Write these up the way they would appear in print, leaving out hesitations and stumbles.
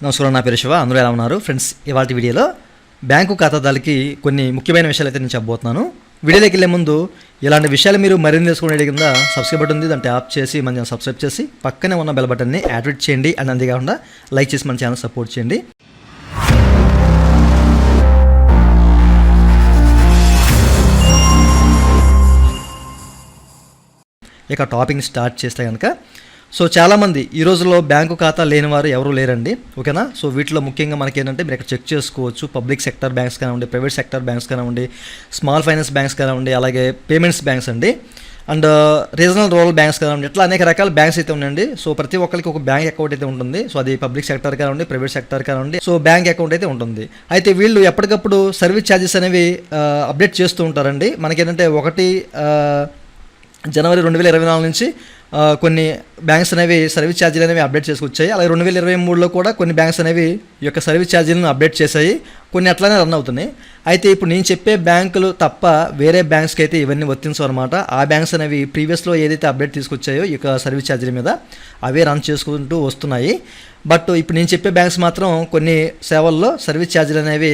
నమస్కారం, నా పేరు శివ. అందరూ ఎలా ఉన్నారు ఫ్రెండ్స్? ఇవాళ వీడియోలో బ్యాంకు ఖాతాదారులకి కొన్ని ముఖ్యమైన విషయాలు అయితే నేను చెప్పబోతున్నాను. వీడియోలోకి వెళ్ళే ముందు ఇలాంటి విషయాలు మీరు మరిన్ని తెలుసుకునే కింద సబ్స్క్రైబ్ బటన్ ఉంది, దాన్ని ట్యాప్ చేసి మన సబ్స్క్రైబ్ చేసి పక్కనే ఉన్న బెల్ బటన్ని యాక్టివేట్ చేయండి. అండ్ అంతేకాకుండా లైక్ చేసి మన ఛానల్ సపోర్ట్ చేయండి. ఇక టాపిక్ స్టార్ట్ చేస్తే కనుక చాలామంది ఈ రోజుల్లో బ్యాంకు ఖాతా లేని వారు ఎవరు లేరండి, ఓకేనా. వీటిలో ముఖ్యంగా మనకి ఏంటంటే మీరు ఇక్కడ చెక్ చేసుకోవచ్చు. పబ్లిక్ సెక్టర్ బ్యాంక్స్ కానివ్వండి, ప్రైవేట్ సెక్టర్ బ్యాంక్స్ కానివ్వండి, స్మాల్ ఫైనాన్స్ బ్యాంక్స్ కానివ్వండి, అలాగే పేమెంట్స్ బ్యాంక్స్ అండి, అండ్ రీజనల్ రూరల్ బ్యాంక్స్ కానివ్వండి, ఇట్లా అనేక రకాల బ్యాంక్స్ అయితే ఉన్నాయండి. ప్రతి ఒక్కరికి ఒక బ్యాంక్ అకౌంట్ అయితే ఉంటుంది. అది పబ్లిక్ సెక్టర్ కానివ్వండి, ప్రైవేట్ సెక్టర్ కానివ్వండి, బ్యాంక్ అకౌంట్ అయితే ఉంటుంది. అయితే వీళ్ళు ఎప్పటికప్పుడు సర్వీస్ ఛార్జెస్ అనేవి అప్డేట్ చేస్తూ ఉంటారండి. మనకేంటంటే 1 జనవరి 2024 నుంచి కొన్ని బ్యాంక్స్ అనేవి సర్వీస్ ఛార్జీలు అనేవి అప్డేట్ చేసుకొచ్చాయి. అలాగే 2023లో కూడా కొన్ని బ్యాంక్స్ అనేవి ఈ యొక్క సర్వీస్ ఛార్జీలను అప్డేట్ చేశాయి. కొన్ని అట్లానే రన్ అవుతున్నాయి. అయితే ఇప్పుడు నేను చెప్పే బ్యాంకులు తప్ప వేరే బ్యాంక్స్కి అయితే ఇవన్నీ వర్తించవు అనమాట. ఆ బ్యాంక్స్ అనేవి ప్రీవియస్లో ఏదైతే అప్డేట్ తీసుకొచ్చాయో ఈ యొక్క సర్వీస్ ఛార్జీల మీద అవే రన్ చేసుకుంటూ వస్తున్నాయి. బట్ ఇప్పుడు నేను చెప్పే బ్యాంక్స్ మాత్రం కొన్ని సేవల్లో సర్వీస్ ఛార్జీలు అనేవి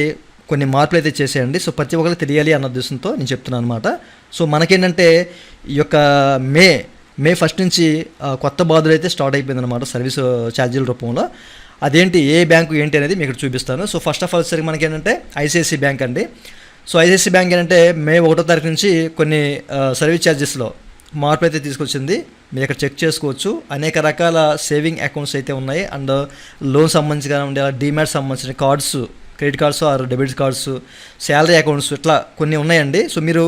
కొన్ని మార్పులు అయితే చేసేయండి. ప్రతి ఒక్కరికి తెలియాలి అన్న ఉద్దేశంతో నేను చెప్తున్నాను అనమాట. మనకేంటంటే ఈ యొక్క మే 1 నుంచి కొత్త బాధలు అయితే స్టార్ట్ అయిపోయింది అనమాట సర్వీస్ ఛార్జీల రూపంలో. అదేంటి, ఏ బ్యాంకు ఏంటి అనేది మీకు చూపిస్తాను. ఫస్ట్ ఆఫ్ ఆల్ సరికి మనకి ఏంటంటే ఐసిఐసిఐ బ్యాంక్ అండి. ఐసిఐసిఐ బ్యాంక్ ఏంటంటే మే 1వ తారీఖు నుంచి కొన్ని సర్వీస్ ఛార్జెస్లో మార్పు అయితే తీసుకొచ్చింది. మీరు ఇక్కడ చెక్ చేసుకోవచ్చు. అనేక రకాల సేవింగ్ అకౌంట్స్ అయితే ఉన్నాయి. అండ్ లోన్ సంబంధించి కానివ్వండి, డీమ్యాట్ సంబంధించిన cards, credit cards are debit cards, salary accounts, ఇట్లా కొన్ని ఉన్నాయండి. మీరు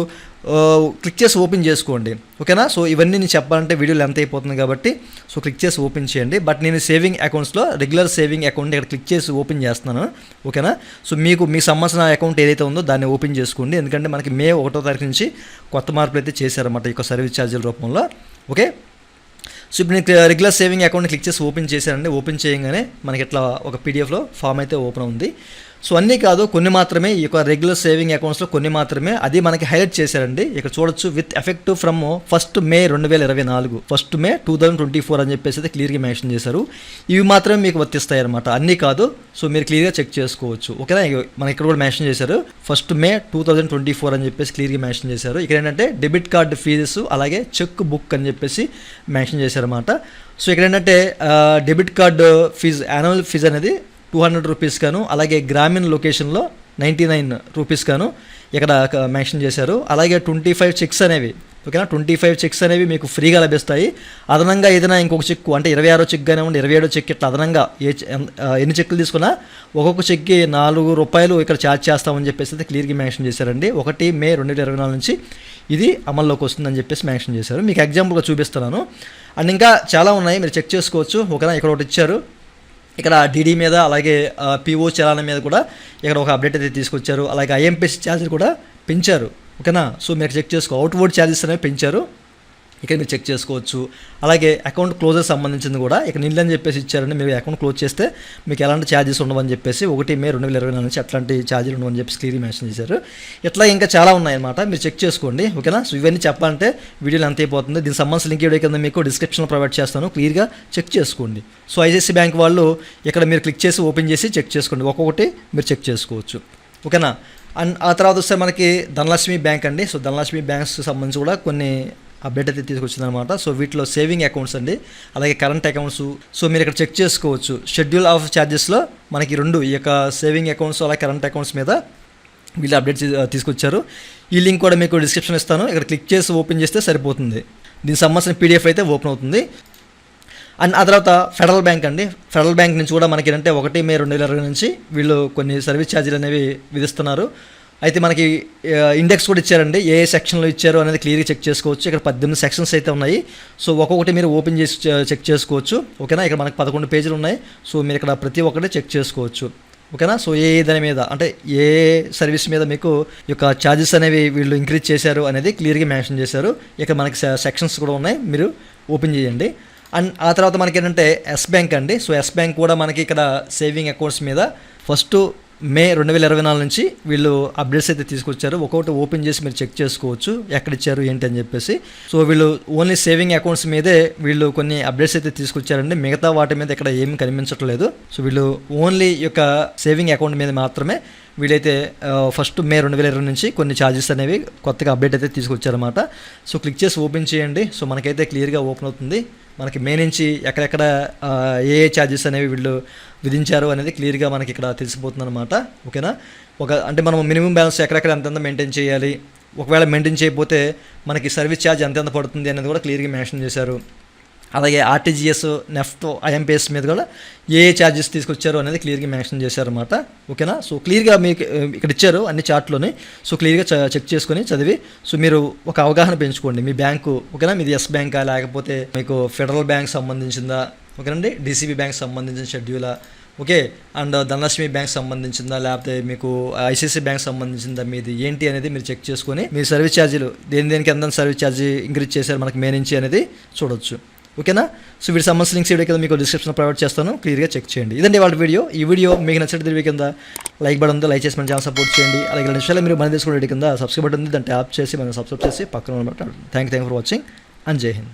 క్లిక్ చేసి ఓపెన్ చేసుకోండి, ఓకేనా. ఇవన్నీ నేను చెప్పాలంటే వీడియోలు ఎంత అయిపోతుంది కాబట్టి క్లిక్ చేసి ఓపెన్ చేయండి. బట్ నేను సేవింగ్ అకౌంట్స్లో రెగ్యులర్ సేవింగ్ అకౌంట్ ఇక్కడ క్లిక్ చేసి ఓపెన్ చేస్తున్నాను, ఓకేనా. మీకు సంబంధించిన అకౌంట్ ఏదైతే ఉందో దాన్ని ఓపెన్ చేసుకోండి. ఎందుకంటే మనకి మే 1వ తారీఖు నుంచి కొత్త మార్పులు అయితే చేశారన్నమాట ఈ యొక్క సర్వీస్ ఛార్జీల రూపంలో, ఓకే. ఇప్పుడు నేను రెగ్యులర్ సేవింగ్ అకౌంట్ని క్లిక్ చేసి ఓపెన్ చేశానండి. ఓపెన్ చేయగానే మనకి ఇట్లా ఒక పీడిఎఫ్లో ఫామ్ అయితే ఓపెన్ ఉంది. అన్నీ కాదు, కొన్ని మాత్రమే ఈ యొక్క రెగ్యులర్ సేవింగ్ అకౌంట్స్లో కొన్ని మాత్రమే అది మనకి హైలైట్ చేశారండి. ఇక్కడ చూడొచ్చు, విత్ ఎఫెక్టివ్ ఫ్రమ్ 1 మే 2024, 1 మే 2024 అని చెప్పేసి అయితే క్లియర్గా మెన్షన్ చేశారు. ఇవి మాత్రమే మీకు వర్తిస్తాయి అనమాట, అన్నీ కాదు. మీరు క్లియర్గా చెక్ చేసుకోవచ్చు, ఓకేనా. మనకి ఇక్కడ కూడా మెన్షన్ చేశారు 1 మే 2024 అని చెప్పేసి క్లియర్గా మెన్షన్ చేశారు. ఇక్కడ ఏంటంటే డెబిట్ కార్డు ఫీజెస్ అలాగే చెక్ బుక్ అని చెప్పేసి మెన్షన్ చేశారన్నమాట. ఇక్కడ ఏంటంటే debit card fee, annual fee అనేది 200 రూపీస్ గాను, అలాగే గ్రామీణ లొకేషన్లో 99 రూపీస్ గాను ఇక్కడ మెన్షన్ చేశారు. అలాగే 25 చెక్స్ అనేవి, ఓకేనా, 25 చెక్స్ అనేవి మీకు ఫ్రీగా లభిస్తాయి. అదనంగా ఏదైనా ఇంకొక చెక్ అంటే 26వ చెక్ కానివ్వండి, 27వ చెక్, ఇట్లా అదనంగా ఎన్ని చెక్కులు తీసుకున్నా ఒక్కొక్క చెక్కి ₹4 ఇక్కడ ఛార్జ్ చేస్తామని చెప్పేసి అయితే క్లియర్గా మెన్షన్ చేశారండి. 1 మే 2024 నుంచి ఇది అమల్లోకి వస్తుందని చెప్పేసి మెన్షన్ చేశారు. మీకు ఎగ్జాంపుల్గా చూపిస్తున్నాను. అండ్ ఇంకా చాలా ఉన్నాయి, మీరు చెక్ చేసుకోవచ్చు, ఓకేనా. ఇక్కడ ఒకటి ఇచ్చారు, ఇక్కడ డీడీ మీద అలాగే పిఓ చలాన మీద కూడా ఇక్కడ ఒక అప్డేట్ అయితే తీసుకొచ్చారు. అలాగే ఐఎంపీఎస్ ఛార్జీలు కూడా పెంచారు, ఓకేనా. మీరు చెక్ చేసుకో, అవుట్వర్డ్ ఛార్జెస్ అనేవి పెంచారు, ఇక్కడ మీరు చెక్ చేసుకోవచ్చు. అలాగే అకౌంట్ క్లోజర్ సంబంధించింది కూడా ఇక్కడ నిల్ అని చెప్పేసి ఇచ్చారండి. మీరు అకౌంట్ క్లోజ్ చేస్తే మీకు ఎలాంటి ఛార్జెస్ ఉండవని చెప్పేసి 1 మే 2024 నుంచి అట్లాంటి ఛార్జీలు ఉండవని చెప్పేసి క్లియర్గా మెన్షన్ చేశారు. ఇట్లా ఇంకా చాలా ఉన్నాయన్నమాట, మీరు చెక్ చేసుకోండి, ఓకేనా. ఇవన్నీ చెప్పాలంటే వీడియోలు ఎంత అయిపోతుంది. దీనికి సంబంధించిన లింక్ వీడియో కింద మీకు డిస్క్రిప్షన్లో ప్రొవైడ్ చేస్తాను, క్లియర్గా చెక్ చేసుకోండి. ఐసిఐసిఐ బ్యాంక్ వాళ్ళు ఇక్కడ మీరు క్లిక్ చేసి ఓపెన్ చేసి చెక్ చేసుకోండి, ఒక్కొక్కటి మీరు చెక్ చేసుకోవచ్చు, ఓకేనా. అండ్ ఆ తర్వాత వస్తే మనకి ధనలక్ష్మి బ్యాంక్ అండి. ధనలక్ష్మి బ్యాంక్స్ సంబంధించి కూడా కొన్ని అప్డేట్ అయితే తీసుకొచ్చిందనమాట. వీటిలో సేవింగ్ అకౌంట్స్ అండి, అలాగే కరెంట్ అకౌంట్స్. మీరు ఇక్కడ చెక్ చేసుకోవచ్చు. షెడ్యూల్ ఆఫ్ ఛార్జెస్లో మనకి 2 ఈ యొక్క సేవింగ్ అకౌంట్స్ అలాగే కరెంట్ అకౌంట్స్ మీద వీళ్ళు అప్డేట్ తీసుకొచ్చారు. ఈ లింక్ కూడా మీకు డిస్క్రిప్షన్ ఇస్తాను, ఇక్కడ క్లిక్ చేసి ఓపెన్ చేస్తే సరిపోతుంది. దీనికి సంబంధించిన పీడిఎఫ్ అయితే ఓపెన్ అవుతుంది. అండ్ ఆ తర్వాత ఫెడరల్ బ్యాంక్ అండి. ఫెడరల్ బ్యాంక్ నుంచి కూడా మనకి ఏంటంటే 1 మే 2020 నుంచి వీళ్ళు కొన్ని సర్వీస్ ఛార్జీలు అనేవి విధిస్తున్నారు. అయితే మనకి ఇండెక్స్ కూడా ఇచ్చారండి, ఏ సెక్షన్లో ఇచ్చారు అనేది క్లియర్గా చెక్ చేసుకోవచ్చు. ఇక్కడ 18 సెక్షన్స్ అయితే ఉన్నాయి. ఒక్కొక్కటి మీరు ఓపెన్ చేసి చెక్ చేసుకోవచ్చు, ఓకేనా. ఇక్కడ మనకి 11 పేజీలు ఉన్నాయి. మీరు ఇక్కడ ప్రతి ఒక్కటి చెక్ చేసుకోవచ్చు, ఓకేనా. ఏ దాని మీద అంటే ఏ సర్వీస్ మీద మీకు ఈ యొక్క ఛార్జెస్ అనేవి వీళ్ళు ఇంక్రీజ్ చేశారు అనేది క్లియర్గా మెన్షన్ చేశారు. ఇక్కడ మనకి సెక్షన్స్ కూడా ఉన్నాయి, మీరు ఓపెన్ చేయండి. అండ్ ఆ తర్వాత మనకి ఏంటంటే ఎస్ బ్యాంక్ అండి. ఎస్ బ్యాంక్ కూడా మనకి ఇక్కడ సేవింగ్ అకౌంట్స్ మీద ఫస్ట్ మే 2024 నుంచి వీళ్ళు అప్డేట్స్ అయితే తీసుకొచ్చారు. ఒక్కొక్కటి ఓపెన్ చేసి మీరు చెక్ చేసుకోవచ్చు ఎక్కడ ఇచ్చారు ఏంటి అని చెప్పేసి. సో వీళ్ళు ఓన్లీ సేవింగ్ అకౌంట్స్ మీదే వీళ్ళు కొన్ని అప్డేట్స్ అయితే తీసుకొచ్చారండి. మిగతా వాటి మీద ఇక్కడ ఏమీ కనిపించట్లేదు. సో వీళ్ళు ఓన్లీ యొక్క సేవింగ్ అకౌంట్ మీద మాత్రమే వీళ్ళైతే ఫస్ట్ మే 2020 నుంచి కొన్ని ఛార్జెస్ అనేవి కొత్తగా అప్డేట్ అయితే తీసుకొచ్చారన్నమాట. సో క్లిక్ చేసి ఓపెన్ చేయండి. సో మనకైతే క్లియర్గా ఓపెన్ అవుతుంది. మనకి మే నుంచి ఎక్కడెక్కడ ఏ ఛార్జెస్ అనేవి వీళ్ళు విధించారు అనేది క్లియర్గా మనకి ఇక్కడ తెలిసిపోతుంది అనమాట. ఓకేనా, అంటే మనం మినిమం బ్యాలెన్స్ ఎక్కడెక్కడ ఎంతెంత మెయింటైన్ చేయాలి, ఒకవేళ మెయింటైన్ చేయకపోతే మనకి సర్వీస్ ఛార్జ్ ఎంతెంత పడుతుంది అనేది కూడా క్లియర్గా మెన్షన్ చేశారు. అలాగే ఆర్టీజీఎస్, నెఫ్ట్, ఐఎంపీఎస్ మీద కూడా ఏ ఛార్జెస్ తీసుకొచ్చారు అనేది క్లియర్గా మెన్షన్ చేశారన్నమాట. ఓకేనా, సో క్లియర్గా మీకు ఇక్కడ ఇచ్చారు అన్ని చార్ట్లోని. సో క్లియర్గా చెక్ చేసుకొని చదివి సో మీరు ఒక అవగాహన పెంచుకోండి మీ బ్యాంకు. ఓకేనా, మీది ఎస్ బ్యాంకా లేకపోతే మీకు ఫెడరల్ బ్యాంక్ సంబంధించిందా, ఓకేనండి, డీసీబీ బ్యాంక్ సంబంధించిన షెడ్యూలా, ఓకే, అండ్ ధనలక్ష్మి బ్యాంక్ సంబంధించిందా లేకపోతే మీకు ఐసీసీ బ్యాంక్ సంబంధించిందా, మీది ఏంటి అనేది మీరు చెక్ చేసుకొని మీ సర్వీస్ ఛార్జీలు దేనికి ఎంత సర్వీస్ ఛార్జీ ఇంక్రీజ్ చేశారు మనకి మే నుంచి అనేది చూడొచ్చు. ఓకేనా, సో వీటి సంబంధించిన లింక్స్ వీడియో కింద మీకు డిస్క్రిప్షన్లో ప్రొవైడ్ చేస్తాను, క్లియర్గా చెక్ చేయండి. ఇదండి వాళ్ళ వీడియో. ఈ వీడియో మీకు నచ్చినట్టు వీడియో కింద లైక్ బటన్ ఉంది, లైక్ చేసి మన ఛానల్ సపోర్ట్ చేయండి. అలాగే రెండు నిమిషాలు మీరు మన తీసుకునే వీడియో కింద సబ్స్క్రైబ్ బటన్ ఉంది, దాన్ని ట్యాప్ చేసి మనం సబ్స్క్రైబ్ చేసి పక్కన థ్యాంక్ ఫర్ వాచింగ్ అండ్ జై హింద్.